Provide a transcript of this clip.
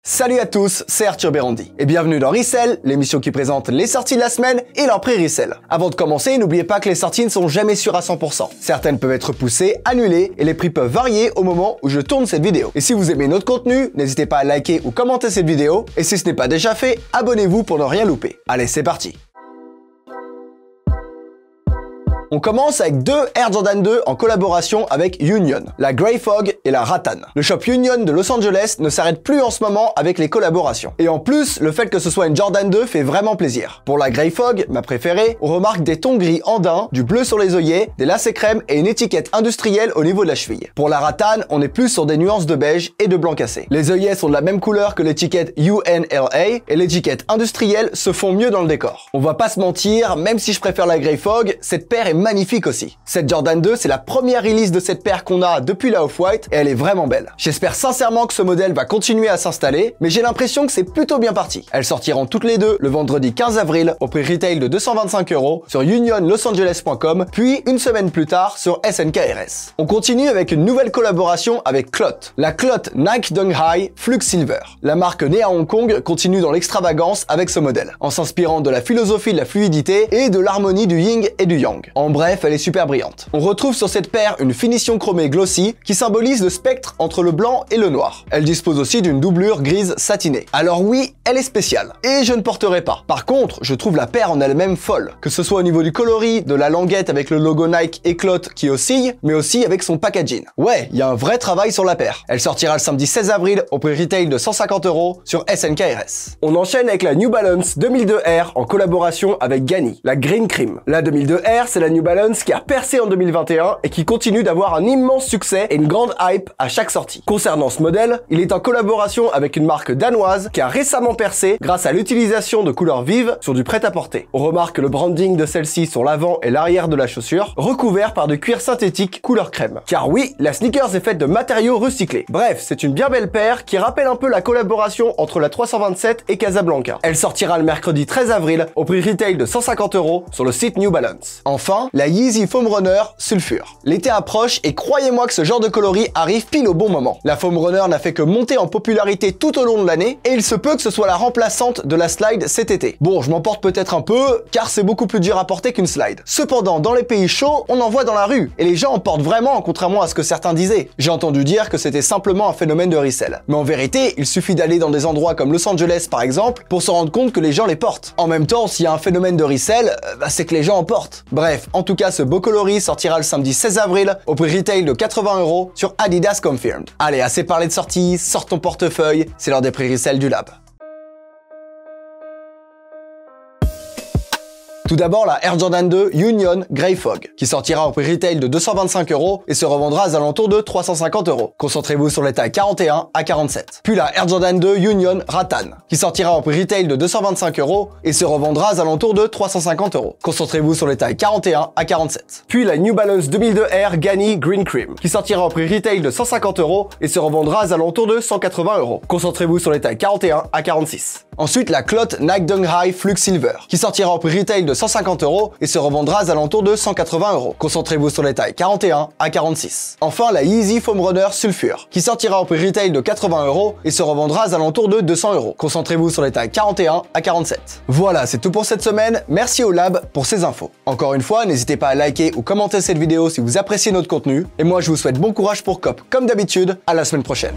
Salut à tous, c'est Arthur Berandi et bienvenue dans Resell, l'émission qui présente les sorties de la semaine et leur prix resell. Avant de commencer, n'oubliez pas que les sorties ne sont jamais sûres à 100%. Certaines peuvent être poussées, annulées et les prix peuvent varier au moment où je tourne cette vidéo. Et si vous aimez notre contenu, n'hésitez pas à liker ou commenter cette vidéo et si ce n'est pas déjà fait, abonnez-vous pour ne rien louper. Allez, c'est parti. On commence avec deux Air Jordan 2 en collaboration avec Union, la Grey Fog et la Rattan. Le shop Union de Los Angeles ne s'arrête plus en ce moment avec les collaborations. Et en plus, le fait que ce soit une Jordan 2 fait vraiment plaisir. Pour la Grey Fog, ma préférée, on remarque des tons gris andins, du bleu sur les œillets, des lacets crème et une étiquette industrielle au niveau de la cheville. Pour la Rattan, on est plus sur des nuances de beige et de blanc cassé. Les œillets sont de la même couleur que l'étiquette UNLA et l'étiquette industrielle se fond mieux dans le décor. On va pas se mentir, même si je préfère la Grey Fog, cette paire est magnifique aussi. Cette Jordan 2, c'est la première release de cette paire qu'on a depuis la Off-White et elle est vraiment belle. J'espère sincèrement que ce modèle va continuer à s'installer, mais j'ai l'impression que c'est plutôt bien parti. Elles sortiront toutes les deux le vendredi 15 avril au prix retail de 225 € sur unionlosangeles.com, puis une semaine plus tard sur SNKRS. On continue avec une nouvelle collaboration avec Clot. La Clot Nike Dunk High Flux Silver. La marque née à Hong Kong continue dans l'extravagance avec ce modèle, en s'inspirant de la philosophie de la fluidité et de l'harmonie du yin et du yang. En bref, elle est super brillante. On retrouve sur cette paire une finition chromée glossy qui symbolise le spectre entre le blanc et le noir. Elle dispose aussi d'une doublure grise satinée. Alors oui, elle est spéciale. Et je ne porterai pas. Par contre, je trouve la paire en elle-même folle. Que ce soit au niveau du coloris, de la languette avec le logo Nike et Clot qui oscille, mais aussi avec son packaging. Ouais, il y a un vrai travail sur la paire. Elle sortira le samedi 16 avril au prix retail de 150 € sur SNKRS. On enchaîne avec la New Balance 2002R en collaboration avec Ganni, la Green Cream. La 2002R, c'est la New Balance qui a percé en 2021 et qui continue d'avoir un immense succès et une grande hype à chaque sortie. Concernant ce modèle, il est en collaboration avec une marque danoise qui a récemment percé grâce à l'utilisation de couleurs vives sur du prêt-à-porter. On remarque le branding de celle-ci sur l'avant et l'arrière de la chaussure, recouvert par de cuir synthétique couleur crème. Car oui, la sneakers est faite de matériaux recyclés. Bref, c'est une bien belle paire qui rappelle un peu la collaboration entre la 327 et Casablanca. Elle sortira le mercredi 13 avril au prix retail de 150 € sur le site New Balance. Enfin, la Yeezy Foam Runner Sulfure. L'été approche et croyez-moi que ce genre de coloris arrive pile au bon moment. La Foam Runner n'a fait que monter en popularité tout au long de l'année et il se peut que ce soit la remplaçante de la Slide cet été. Bon, je m'emporte peut-être un peu car c'est beaucoup plus dur à porter qu'une Slide. Cependant, dans les pays chauds, on en voit dans la rue et les gens en portent vraiment, contrairement à ce que certains disaient. J'ai entendu dire que c'était simplement un phénomène de resell. Mais en vérité, il suffit d'aller dans des endroits comme Los Angeles par exemple pour se rendre compte que les gens les portent. En même temps, s'il y a un phénomène de resell, c'est que les gens en portent. Bref, en tout cas, ce beau coloris sortira le samedi 16 avril au prix retail de 80 € sur Adidas Confirmed. Allez, assez parlé de sortie, sors ton portefeuille, c'est l'heure des prix resell du Lab. Tout d'abord, la Air Jordan 2 Union Grey Fog, qui sortira au prix retail de 225 € et se revendra aux alentours de 350 €. Concentrez-vous sur les tailles 41 à 47. Puis la Air Jordan 2 Union Rattan, qui sortira au prix retail de 225 € et se revendra aux alentours de 350 €. Concentrez-vous sur les tailles 41 à 47. Puis la New Balance 2002R Ganni Green Cream, qui sortira au prix retail de 150 € et se revendra aux alentours de 180 €. Concentrez-vous sur les tailles 41 à 46. Ensuite, la Clot Nike Dunk High Flux Silver, qui sortira au prix retail de 150 € et se revendra aux alentours de 180 €. Concentrez-vous sur les tailles 41 à 46. Enfin, la Yeezy Foam Runner Sulfure, qui sortira au prix retail de 80 € et se revendra aux alentours de 200 €. Concentrez-vous sur les tailles 41 à 47. Voilà, c'est tout pour cette semaine. Merci au Lab pour ces infos. Encore une fois, n'hésitez pas à liker ou commenter cette vidéo si vous appréciez notre contenu. Et moi, je vous souhaite bon courage pour COP comme d'habitude. À la semaine prochaine.